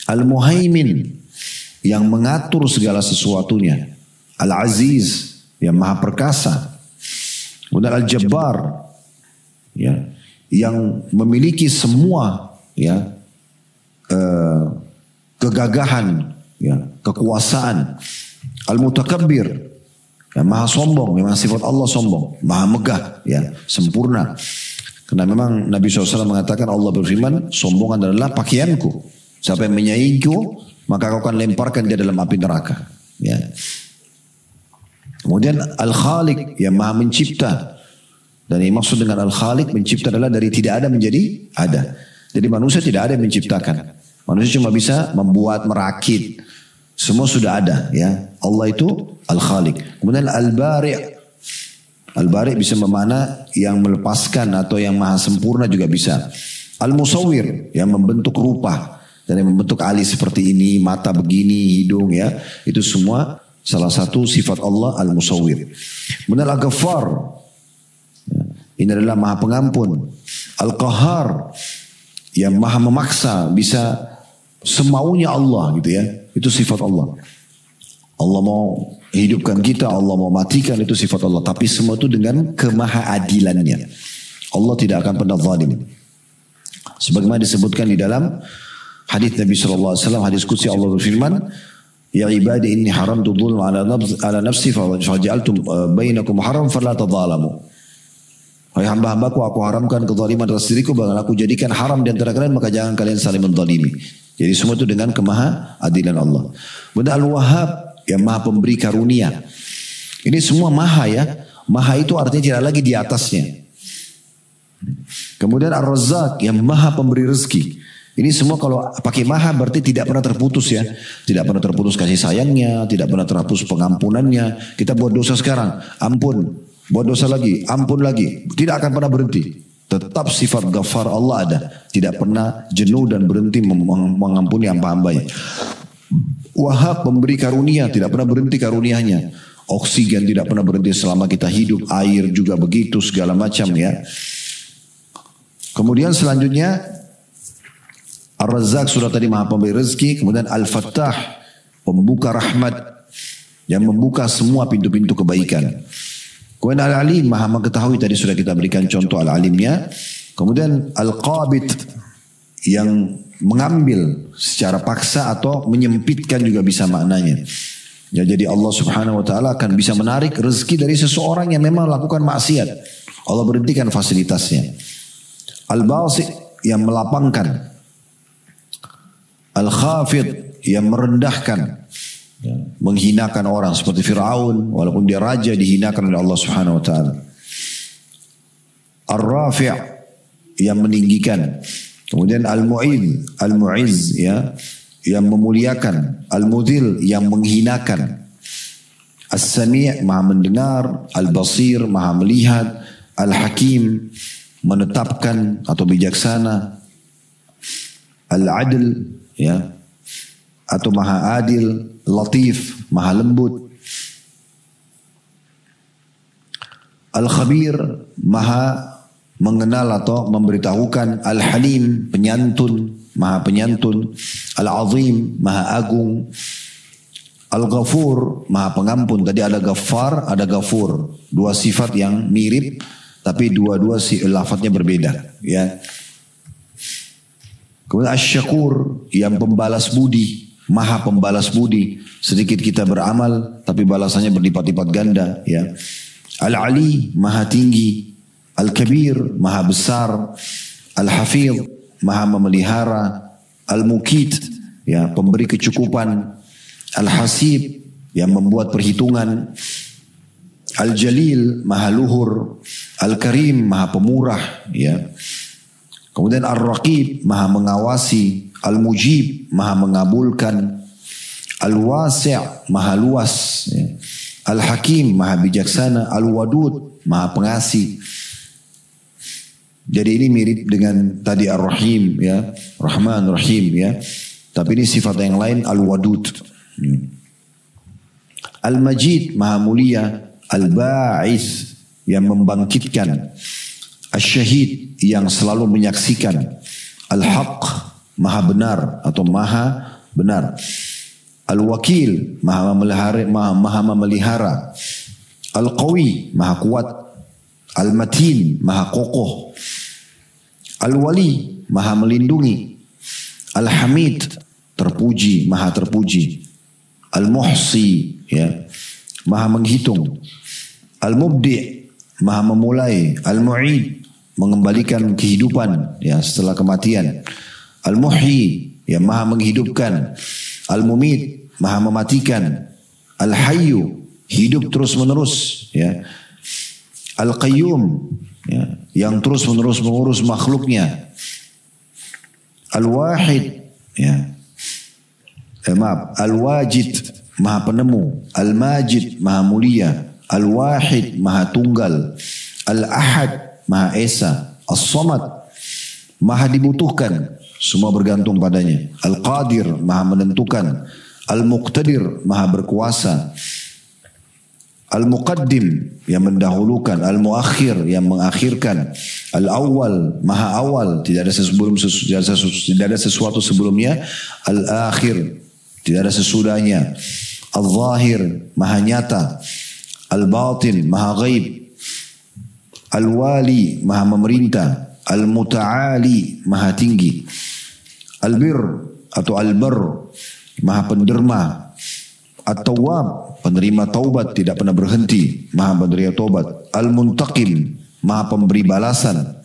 Al-Muhaimin, yang mengatur segala sesuatunya. Al-Aziz, yang maha perkasa. Kemudian Al-Jabbar, ya, yang memiliki semua, ya, kegagahan, ya, kekuasaan. Al-Mutakabbir, yang maha sombong, memang sifat Allah sombong, maha megah, ya, sempurna. Karena memang Nabi SAW mengatakan, Allah berfirman, sombong adalah pakaianku. Siapa yang menyaingiku, maka kau akan lemparkan dia dalam api neraka. Ya. Kemudian Al-Khaliq, yang maha mencipta. Dan yang maksud dengan Al-Khaliq, mencipta adalah dari tidak ada menjadi ada. Jadi manusia tidak ada yang menciptakan. Manusia cuma bisa membuat, merakit. Semua sudah ada, ya. Allah itu Al-Khaliq. Kemudian Al-Bari'. Al-Bari' bisa bermakna yang melepaskan atau yang maha sempurna juga bisa. Al-Musawwir, yang membentuk rupa dan yang membentuk alis seperti ini, mata begini, hidung, ya. Itu semua salah satu sifat Allah Al-Musawwir. Kemudian Al-Ghaffar, ya, ini adalah maha pengampun. Al-Qahhar, yang maha memaksa, bisa semaunya Allah gitu ya. Itu sifat Allah. Allah mau hidupkan kita, Allah mau matikan, itu sifat Allah. Tapi semua itu dengan kemahaadilannya. Allah tidak akan pernah zalim. Sebagaimana disebutkan di dalam hadis Nabi SAW, hadis qudsi Allah berfirman, Ya ibadi inni haramtu dhulma ala nafsi faja'altum bainakum haram fala tadzalamu. Hai hamba-hambaku, aku haramkan kezaliman atas diriku, bahkan aku jadikan haram di antara kalian, maka jangan kalian saling menzalimi. Jadi semua itu dengan kemahaadilan Allah. Kemudian Al-Wahhab yang maha pemberi karunia. Ini semua maha ya. Maha itu artinya tidak lagi di atasnya. Kemudian Ar-Razzaq yang maha pemberi rezeki. Ini semua kalau pakai maha berarti tidak pernah terputus ya. Tidak pernah terputus kasih sayangnya, tidak pernah terhapus pengampunannya. Kita buat dosa sekarang, ampun. Buat dosa lagi, ampun lagi. Tidak akan pernah berhenti. Tetap sifat Ghaffar Allah ada. Tidak pernah jenuh dan berhenti mengampuni hamba-hambanya. Wahhab memberi karunia, tidak pernah berhenti karunianya. Oksigen tidak pernah berhenti selama kita hidup. Air juga begitu, segala macam ya. Kemudian selanjutnya Ar-Razzaq sudah tadi maha pemberi rezeki. Kemudian Al-Fattah pembuka rahmat yang membuka semua pintu-pintu kebaikan. Kemudian Al-Alim maha mengetahui, tadi sudah kita berikan contoh Al-Alimnya. Kemudian Al-Qabid yang mengambil secara paksa atau menyempitkan juga bisa maknanya. Ya, jadi Allah Subhanahu wa taala akan bisa menarik rezeki dari seseorang yang memang melakukan maksiat. Allah berhentikan fasilitasnya. Al-Basit yang melapangkan. Al-Khafid yang merendahkan, menghinakan orang seperti Fir'aun, walaupun dia raja dihinakan oleh Allah Subhanahu wa taala. Ar-Rafi' yang meninggikan. Kemudian Al-Mu'izz ya, yang memuliakan. Al-Mudhil yang menghinakan. As-Sami' maha mendengar. Al-Basir maha melihat. Al-Hakim menetapkan atau bijaksana. Al-Adl ya, atau maha adil. Latif maha lembut. Al-Khabir maha mengenal atau memberitahukan. Al-Halim penyantun, maha penyantun. Al-Azim maha agung. Al-Ghafur maha pengampun. Tadi ada Ghaffar, ada Ghafur, dua sifat yang mirip tapi dua-dua lafadznya berbeda ya. Kemudian Asy-Syakur yang pembalas budi, maha pembalas budi. Sedikit kita beramal tapi balasannya berlipat-lipat ganda ya. Al-Ali maha tinggi. Al-Kabir maha besar. Al-Hafidh maha memelihara. Al-Mukit ya, pemberi kecukupan. Al-Hasib yang membuat perhitungan. Al-Jalil maha luhur. Al-Karim maha pemurah ya. Kemudian Ar-Raqib maha mengawasi. Al-Mujib maha mengabulkan. Al-Wasi' maha luas ya. Al-Hakim maha bijaksana. Al-Wadud maha pengasih. Jadi ini mirip dengan tadi Ar-Rahim ya, Rahman Rahim ya. Tapi ini sifat yang lain. Al-Wadud. Al-Majid maha mulia. Al-Ba'is yang membangkitkan. Asy-Syahid yang selalu menyaksikan. Al-Haq maha benar atau maha benar. Al-Wakil maha memelihara. Al-Qawi maha kuat. Al-Matin maha kokoh. Al-Wali maha melindungi. Al-Hamid terpuji, maha terpuji. Al-Muhsi ya, maha menghitung. Al-Mubdi maha memulai. Al-Mu'id mengembalikan kehidupan ya setelah kematian. Al-Muhyi ya, maha menghidupkan. Al-Mumit maha mematikan. Al-Hayyu hidup terus menerus ya. Al-Qayyum ya, yang terus menerus mengurus makhluknya. Al-Wahid ya, maaf, Al-Wajid maha penemu. Al-Majid maha mulia. Al-Wahid maha tunggal. Al-Ahad maha esa. As-Samad maha dibutuhkan, semua bergantung padanya. Al-Qadir maha menentukan. Al-Muqtadir maha berkuasa. Al-Muqaddim yang mendahulukan. Al-Muakhir yang mengakhirkan. Al-Awwal maha awal, tidak ada sesuatu sebelumnya. Al-Akhir tidak ada sesudahnya. Al-Zahir, maha nyata. Al-Batin, maha ghaib. Al-Wali, maha memerintah. Al-Muta'ali, maha tinggi. Al-Bir atau Al-Bar, maha penderma. At-Tawwab, penerima taubat, tidak pernah berhenti, maha penerima taubat. Al-Muntaqim, maha pemberi balasan.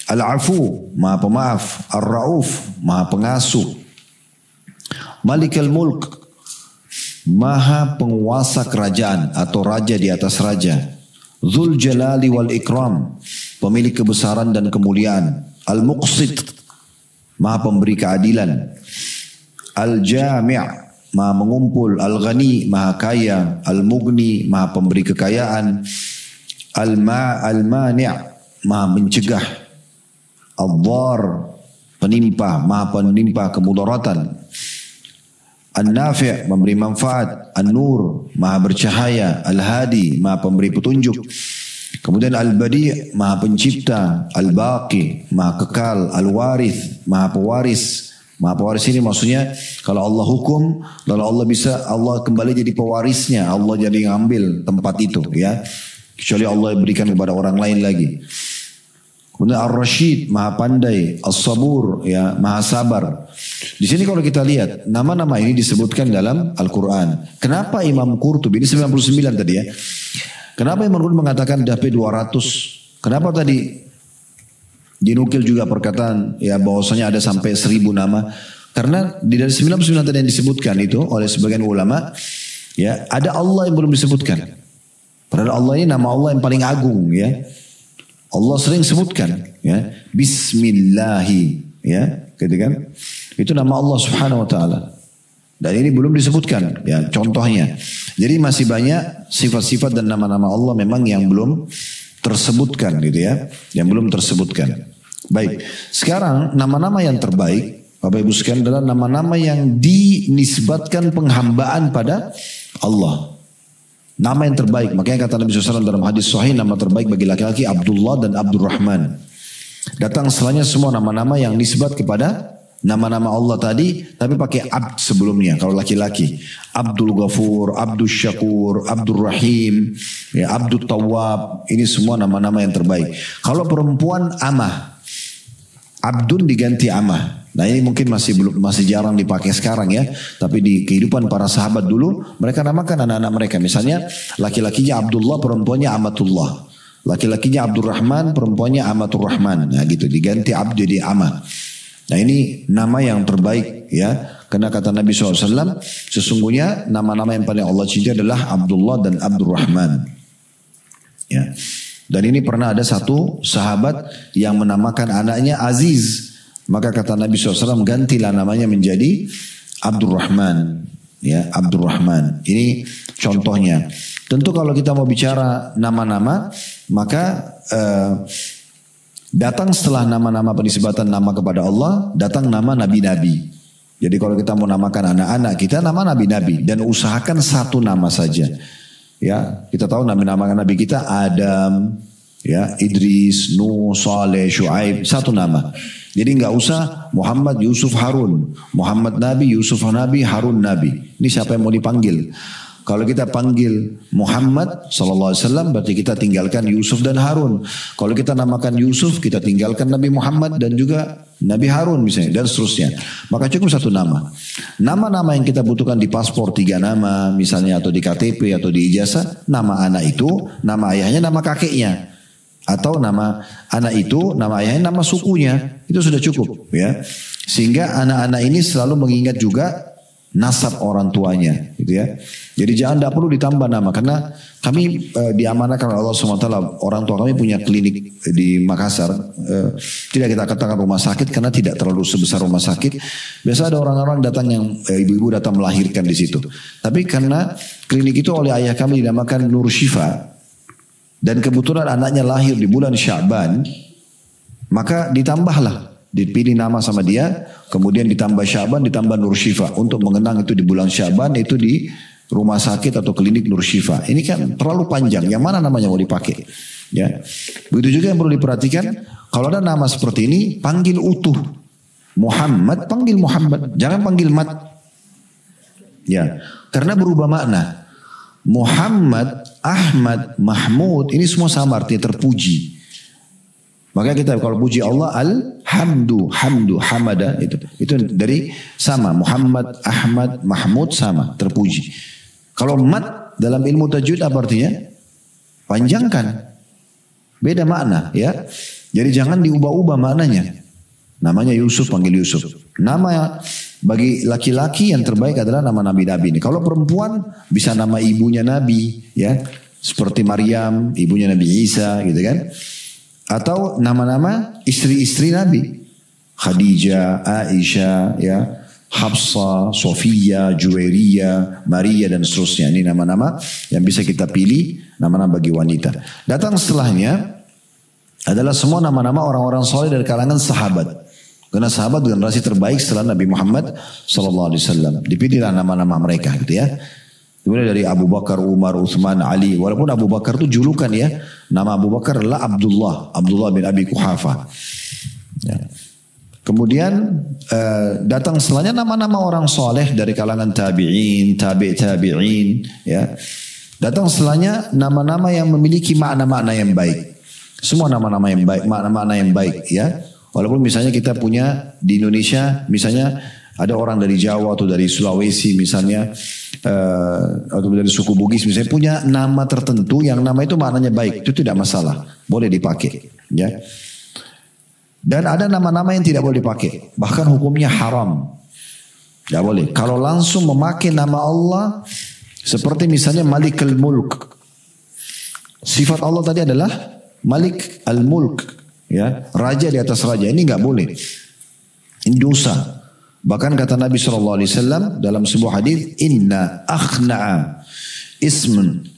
Al-Afu, maha pemaaf. Ar-Rauf, maha pengasuh. Malikal Mulk, maha penguasa kerajaan atau raja di atas raja. Dzul Jalali wal Ikram, pemilik kebesaran dan kemuliaan. Al-Muqsit, maha pemberi keadilan. Al-Jami', maha mengumpul. Al-Ghani, maha kaya. Al-Mughni, maha pemberi kekayaan. Al-Mani', maha mencegah. Al-Dhar, penimpa, maha penimpa kemudaratan. An-Nafi', memberi manfaat. An-Nur, maha bercahaya. Al-Hadi, maha pemberi petunjuk. Kemudian Al-Badi', maha pencipta. Al-Baqi, maha kekal. Al-Warith, maha pewaris. Maha pewaris ini maksudnya kalau Allah hukum, lalu Allah kembali jadi pewarisnya. Allah jadi ngambil tempat itu, ya. Kecuali Allah berikan kepada orang lain lagi. Kemudian Ar-Rashid, maha pandai. As-Sabur, ya, maha sabar. Di sini kalau kita lihat nama-nama ini disebutkan dalam Al-Quran. Kenapa Imam Qurtubi, ini 99 tadi ya. Kenapa Imam Qurtubi mengatakan dapat 200? Kenapa tadi dinukil juga perkataan ya bahwasanya ada sampai 1000 nama? Karena di dari 99 tadi yang disebutkan itu oleh sebagian ulama, ya ada Allah yang belum disebutkan. Padahal Allah ini nama Allah yang paling agung, ya. Allah sering sebutkan, ya, Bismillahi, ya, gitu kan? Itu nama Allah Subhanahu Wa Taala. Dan ini belum disebutkan, ya, contohnya. Jadi masih banyak sifat-sifat dan nama-nama Allah memang yang belum tersebutkan, gitu ya, yang belum tersebutkan. Baik, sekarang nama-nama yang terbaik, Bapak Ibu sekalian, adalah nama-nama yang dinisbatkan penghambaan pada Allah. Nama yang terbaik, makanya kata Nabi SAW dalam hadis sahih, nama terbaik bagi laki-laki Abdullah dan Abdurrahman. Datang setelahnya semua nama-nama yang nisbat kepada nama-nama Allah tadi, tapi pakai abd sebelumnya. Kalau laki-laki, Abdul Ghafur, Abdul Syakur, Abdul Rahim, ya, Abdul Tawwab, ini semua nama-nama yang terbaik. Kalau perempuan, Amah. Abdun diganti Amah. Nah ini mungkin masih jarang dipakai sekarang ya. Tapi di kehidupan para sahabat dulu, mereka namakan anak-anak mereka. Misalnya laki-lakinya Abdullah, perempuannya Amatullah. Laki-lakinya Abdurrahman, perempuannya Amaturrahman. Nah gitu, diganti Abd jadi Amah. Nah ini nama yang terbaik ya. Karena kata Nabi SAW, sesungguhnya nama-nama yang paling Allah cintai adalah Abdullah dan Abdurrahman. Ya. Dan ini pernah ada satu sahabat yang menamakan anaknya Aziz. Maka kata Nabi SAW, gantilah namanya menjadi Abdurrahman. Ya, Abdurrahman. Ini contohnya. Tentu kalau kita mau bicara nama-nama, maka datang setelah nama-nama penisbatan nama kepada Allah, datang nama nabi-nabi. Jadi kalau kita mau namakan anak-anak kita, nama nabi-nabi. Dan usahakan satu nama saja. Ya, kita tahu nama-nama nabi kita Adam, ya, Idris, Nuh, Saleh, Shu'aib, satu nama. Jadi nggak usah Muhammad, Yusuf, Harun. Muhammad Nabi, Yusuf Nabi, Harun Nabi. Ini siapa yang mau dipanggil? Kalau kita panggil Muhammad SAW, berarti kita tinggalkan Yusuf dan Harun. Kalau kita namakan Yusuf, kita tinggalkan Nabi Muhammad dan juga Nabi Harun misalnya, dan seterusnya. Maka cukup satu nama. Nama-nama yang kita butuhkan di paspor 3 nama misalnya, atau di KTP atau di ijazah, nama anak itu, nama ayahnya, nama kakeknya. Atau nama anak itu, nama ayahnya, nama sukunya. Itu sudah cukup ya. Sehingga anak-anak ini selalu mengingat juga nasab orang tuanya gitu ya. Jadi tidak perlu ditambah nama. Karena kami diamanahkan oleh Allah SWT. Orang tua kami punya klinik di Makassar. Tidak kita katakan rumah sakit karena tidak terlalu sebesar rumah sakit. Biasa ada orang-orang datang yang ibu-ibu datang melahirkan di situ. Tapi karena klinik itu oleh ayah kami dinamakan Nur Syifa. Dan kebetulan anaknya lahir di bulan Sya'ban, maka ditambahlah, dipilih nama sama dia, kemudian ditambah Sya'ban, ditambah Nur Syifa. Untuk mengenang itu di bulan Sya'ban, itu di rumah sakit atau klinik Nur Syifa. Ini kan terlalu panjang, yang mana namanya mau dipakai? Ya. Begitu juga yang perlu diperhatikan, kalau ada nama seperti ini, panggil utuh. Muhammad, panggil Muhammad, jangan panggil Mat. Ya, karena berubah makna. Muhammad, Ahmad, Mahmud ini semua sama artinya terpuji. Maka kita kalau puji Allah alhamdu, hamdu, hamada itu dari sama. Muhammad, Ahmad, Mahmud sama terpuji. Kalau mad dalam ilmu tajwid apa artinya? Panjangkan. Beda makna ya. Jadi jangan diubah-ubah maknanya. Namanya Yusuf panggil Yusuf. Nama bagi laki-laki yang terbaik adalah nama nabi-nabi ini. Kalau perempuan bisa nama ibunya nabi ya. Seperti Maryam, ibunya Nabi Isa gitu kan. Atau nama-nama istri-istri nabi. Khadijah, Aisyah ya. Hafsah, Sofia, Juwairiyah, Maria dan seterusnya. Ini nama-nama yang bisa kita pilih, nama-nama bagi wanita. Datang setelahnya adalah semua nama-nama orang-orang soleh dari kalangan sahabat. Karena sahabat generasi terbaik setelah Nabi Muhammad SAW. Dipilihlah nama-nama mereka gitu ya. Kemudian dari Abu Bakar, Umar, Uthman, Ali. Walaupun Abu Bakar itu julukan ya. Nama Abu Bakar adalah Abdullah bin Abi Quhafa. Ya. Kemudian datang setelahnya nama-nama orang soleh dari kalangan tabi'in, tabi'in, ya. Datang setelahnya nama-nama yang memiliki makna-makna yang baik. Semua nama-nama yang baik, makna-makna yang baik, ya. Walaupun misalnya kita punya di Indonesia, misalnya ada orang dari Jawa atau dari Sulawesi misalnya, atau dari suku Bugis misalnya punya nama tertentu yang nama itu maknanya baik, itu tidak masalah, boleh dipakai, ya. Dan ada nama-nama yang tidak boleh dipakai. Bahkan hukumnya haram. Tidak boleh. Kalau langsung memakai nama Allah. Seperti misalnya Malik al-Mulk. Sifat Allah tadi adalah Malik al-Mulk. Ya, raja di atas raja. Ini nggak boleh. Ini dosa. Bahkan kata Nabi SAW dalam sebuah hadis, Inna akhna'a ismun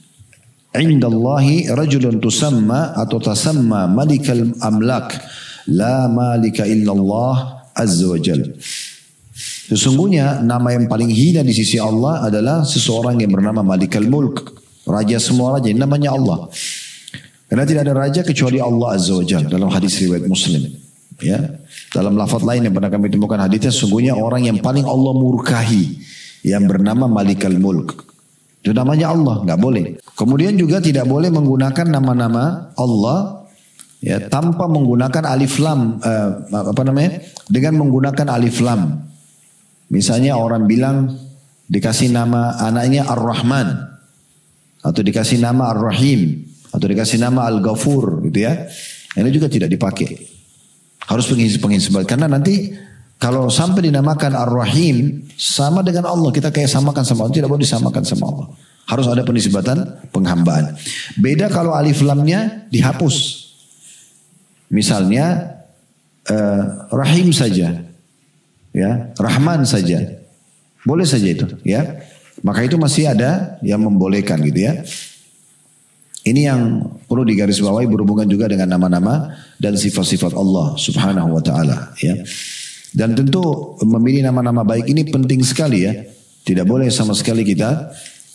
indallahi rajulun tusamma atau tasamma Malik al-Amlak. La malika illallah azza wa jal. Sesungguhnya nama yang paling hina di sisi Allah adalah seseorang yang bernama Malik al-Mulk. Raja semua raja, namanya Allah. Karena tidak ada raja kecuali Allah azza wa jal. Dalam hadis riwayat Muslim. Ya. Dalam lafaz lain yang pernah kami temukan hadisnya, sesungguhnya orang yang paling Allah murkahi. Yang bernama Malik al-Mulk. Itu namanya Allah, nggak boleh. Kemudian juga tidak boleh menggunakan nama-nama Allah ya tanpa menggunakan alif lam dengan menggunakan alif lam. Misalnya orang bilang dikasih nama anaknya Ar-Rahman atau dikasih nama Ar-Rahim atau dikasih nama Al-Ghafur gitu ya. Ini juga tidak dipakai. Harus pengisbat karena nanti kalau sampai dinamakan Ar-Rahim sama dengan Allah, kita kayak samakan sama Allah, tidak boleh disamakan sama Allah. Harus ada penisbatan penghambaan. Beda kalau alif lamnya dihapus. Misalnya Rahim saja, ya Rahman saja, boleh saja itu, ya. Maka itu masih ada yang membolehkan gitu ya. Ini yang perlu digarisbawahi berhubungan juga dengan nama-nama dan sifat-sifat Allah Subhanahu wa Ta'ala, ya. Dan tentu memilih nama-nama baik ini penting sekali ya. Tidak boleh sama sekali kita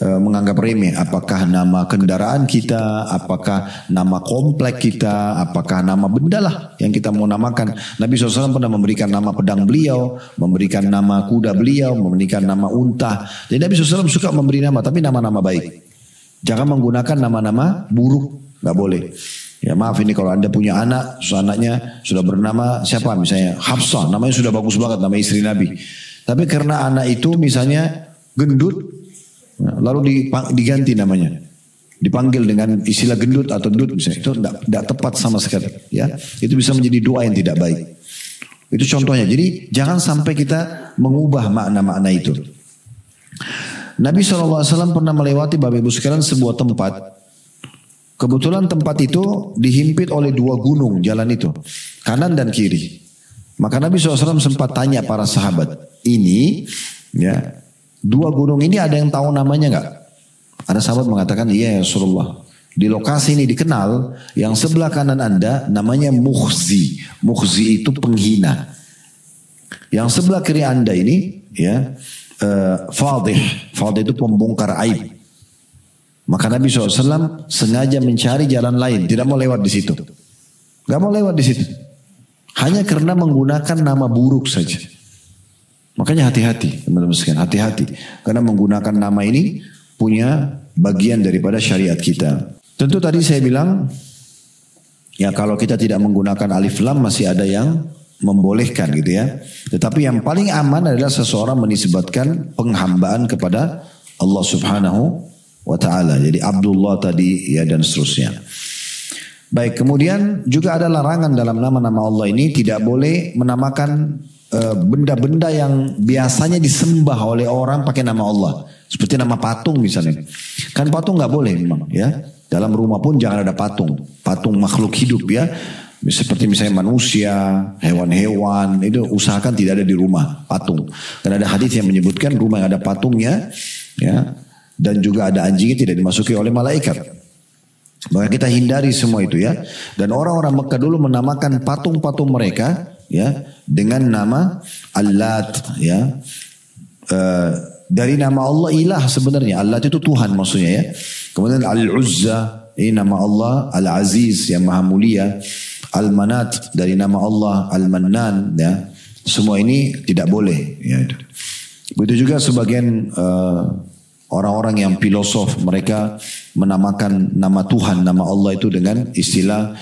menganggap remeh, apakah nama kendaraan kita, apakah nama komplek kita, apakah nama benda lah yang kita mau namakan. Nabi SAW pernah memberikan nama pedang beliau, memberikan nama kuda beliau, memberikan nama unta. Jadi Nabi SAW suka memberi nama, tapi nama-nama baik. Jangan menggunakan nama-nama buruk, nggak boleh. Ya maaf ini kalau anda punya anak, anaknya sudah bernama siapa misalnya Hafsah, namanya sudah bagus banget, nama istri Nabi. Tapi karena anak itu misalnya gendut, lalu diganti namanya, dipanggil dengan istilah gendut atau dut misalnya, itu tidak tepat sama sekali ya. Itu bisa menjadi doa yang tidak baik. Itu contohnya. Jadi jangan sampai kita mengubah makna-makna itu. Nabi SAW pernah melewati Bapak Ibu sekalian sebuah tempat. Kebetulan tempat itu dihimpit oleh dua gunung jalan itu, kanan dan kiri. Maka Nabi SAW sempat tanya para sahabat, ini ya, dua gunung ini ada yang tahu namanya nggak? Ada sahabat mengatakan, iya ya Rasulullah. Di lokasi ini dikenal, yang sebelah kanan anda namanya Mukhzi. Mukhzi itu penghina. Yang sebelah kiri anda ini, ya, Fadih. Fadih itu pembongkar aib. Maka Nabi SAW sengaja mencari jalan lain, tidak mau lewat di situ. Gak mau lewat di situ. Hanya karena menggunakan nama buruk saja. Makanya hati-hati, teman-teman sekalian, hati-hati. Karena menggunakan nama ini punya bagian daripada syariat kita. Tentu tadi saya bilang, ya kalau kita tidak menggunakan alif lam masih ada yang membolehkan gitu ya. Tetapi yang paling aman adalah seseorang menisbatkan penghambaan kepada Allah Subhanahu wa ta'ala. Jadi Abdullah tadi ya dan seterusnya. Baik, kemudian juga ada larangan dalam nama-nama Allah ini tidak boleh menamakan benda-benda yang biasanya disembah oleh orang pakai nama Allah. Seperti nama patung misalnya. Kan patung nggak boleh memang ya. Dalam rumah pun jangan ada patung. Patung makhluk hidup ya. Seperti misalnya manusia, hewan-hewan. Itu usahakan tidak ada di rumah patung. Karena ada hadis yang menyebutkan rumah yang ada patungnya ya. Dan juga ada anjingnya tidak dimasuki oleh malaikat. Maka kita hindari semua itu ya. Dan orang-orang Mekah dulu menamakan patung-patung mereka ya dengan nama Allat ya. Dari nama Allah ilah sebenarnya. Allat itu Tuhan maksudnya ya. Kemudian Al-Uzza ini nama Allah Al-Aziz yang maha mulia. Al-Manat dari nama Allah Al-Mannan ya. Semua ini tidak boleh ya. Begitu juga sebagian orang-orang yang filosof mereka menamakan nama Tuhan, nama Allah itu dengan istilah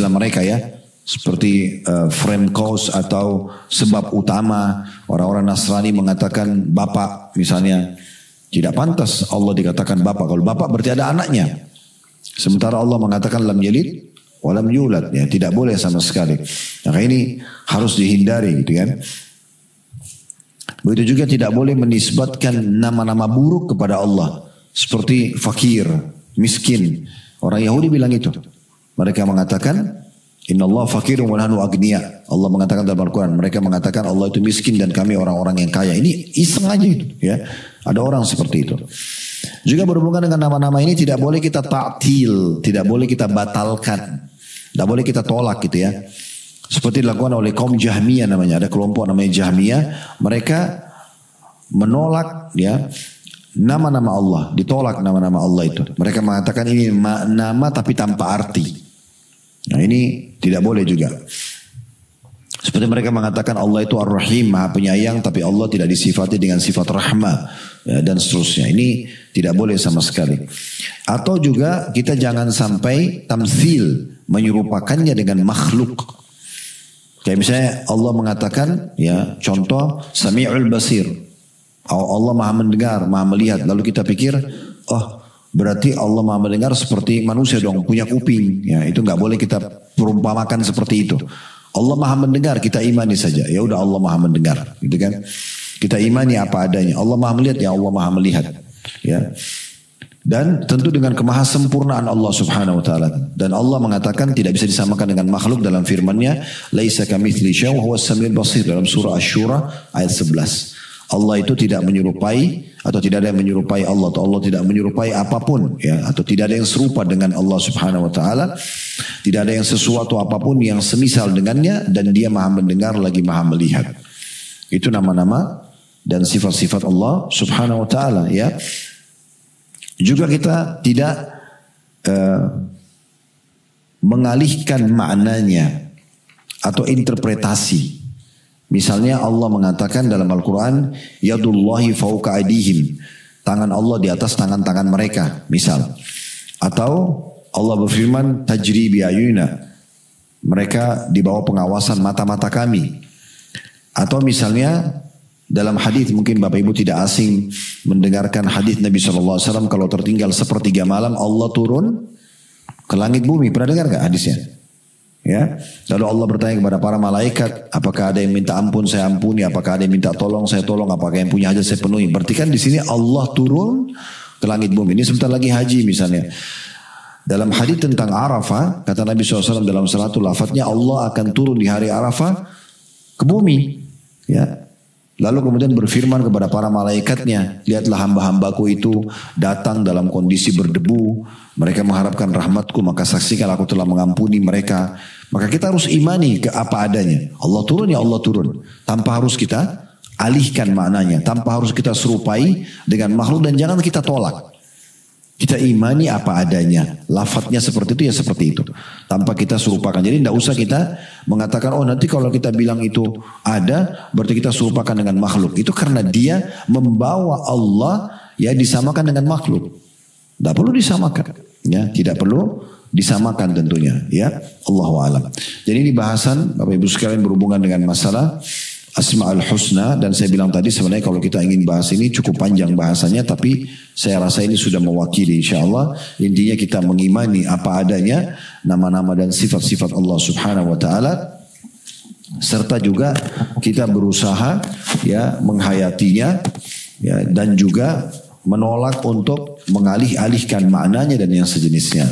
mereka ya. Seperti frame cause atau sebab utama. Orang-orang Nasrani mengatakan Bapak misalnya. Tidak pantas Allah dikatakan Bapak. Kalau Bapak berarti ada anaknya. Sementara Allah mengatakan lam yalid walam yulad. Ya, tidak boleh sama sekali. Maka ini harus dihindari gitu kan. Begitu juga tidak boleh menisbatkan nama-nama buruk kepada Allah. Seperti fakir, miskin. Orang Yahudi bilang itu. Mereka mengatakan Inna Allah fakirun wa nahnu agniya. Allah mengatakan dalam Al-Quran. Mereka mengatakan Allah itu miskin dan kami orang-orang yang kaya. Ini iseng aja itu ya. Ada orang seperti itu. Juga berhubungan dengan nama-nama ini tidak boleh kita ta'til. Tidak boleh kita batalkan. Tidak boleh kita tolak gitu ya. Seperti dilakukan oleh kaum Jahmiyah namanya. Ada kelompok namanya Jahmiyah. Mereka menolak ya nama-nama Allah. Ditolak nama-nama Allah itu. Mereka mengatakan ini nama tapi tanpa arti. Nah ini tidak boleh juga. Seperti mereka mengatakan Allah itu Ar-Rahim, Maha Penyayang, tapi Allah tidak disifati dengan sifat rahmah ya, dan seterusnya. Ini tidak boleh sama sekali. Atau juga kita jangan sampai tamtsil, menyerupakannya dengan makhluk. Kayak misalnya Allah mengatakan, ya contoh Sami'ul Basir. Allah Maha mendengar, Maha melihat. Lalu kita pikir, oh berarti Allah Maha mendengar seperti manusia dong, punya kuping. Ya, itu nggak boleh kita perumpamakan seperti itu. Allah Maha mendengar, kita imani saja. Ya udah Allah Maha mendengar, gitu kan? Kita imani apa adanya. Allah Maha melihat, ya Allah Maha melihat. Ya. Dan tentu dengan kemahasempurnaan Allah Subhanahu wa taala. Dan Allah mengatakan tidak bisa disamakan dengan makhluk dalam firman-Nya, "Laisa kamitsli syai'un wa huwas samiul basir" dalam surah Asy-Syura ayat 11. Allah itu tidak menyerupai atau tidak ada yang menyerupai Allah atau Allah tidak menyerupai apapun ya atau tidak ada yang serupa dengan Allah Subhanahu wa taala. Tidak ada yang sesuatu apapun yang semisal dengannya dan Dia Maha mendengar lagi Maha melihat. Itu nama-nama dan sifat-sifat Allah Subhanahu wa taala ya. Juga kita tidak mengalihkan maknanya atau interpretasi. Misalnya Allah mengatakan dalam Al-Quran, Yadullahi fauqa aydihim. Tangan Allah di atas tangan-tangan mereka. Misal. Atau Allah berfirman, Tajri biayuna. Mereka di bawah pengawasan mata-mata kami. Atau misalnya dalam hadis mungkin Bapak Ibu tidak asing mendengarkan hadis Nabi SAW. Kalau tertinggal sepertiga malam Allah turun ke langit bumi. Pernah dengar gak hadisnya? Ya, lalu Allah bertanya kepada para malaikat, apakah ada yang minta ampun saya ampuni, apakah ada yang minta tolong saya tolong, apakah yang punya hajat saya penuhi. Berarti kan di sini Allah turun ke langit bumi. Ini sebentar lagi haji misalnya. Dalam hadis tentang Arafah, kata Nabi SAW dalam satu lafadznya, Allah akan turun di hari Arafah ke bumi. Ya. Lalu kemudian berfirman kepada para malaikatnya, lihatlah hamba-hambaku itu datang dalam kondisi berdebu. Mereka mengharapkan rahmatku, maka saksikan aku telah mengampuni mereka. Maka kita harus imani ke apa adanya. Allah turun ya Allah turun. Tanpa harus kita alihkan maknanya. Tanpa harus kita serupai dengan makhluk dan jangan kita tolak. Kita imani apa adanya. Lafadznya seperti itu ya seperti itu. Tanpa kita serupakan. Jadi tidak usah kita mengatakan, oh nanti kalau kita bilang itu ada, berarti kita serupakan dengan makhluk. Itu karena dia membawa Allah ya disamakan dengan makhluk. Tidak perlu disamakan. Ya, tidak perlu disamakan tentunya. Ya, Allahu a'lam. Jadi ini bahasan Bapak Ibu sekalian berhubungan dengan masalah Asma'ul Husna, dan saya bilang tadi sebenarnya kalau kita ingin bahas ini cukup panjang bahasanya, tapi saya rasa ini sudah mewakili insyaallah. Intinya kita mengimani apa adanya nama-nama dan sifat-sifat Allah Subhanahu wa taala, serta juga kita berusaha ya menghayatinya ya, dan juga menolak untuk mengalih-alihkan maknanya dan yang sejenisnya.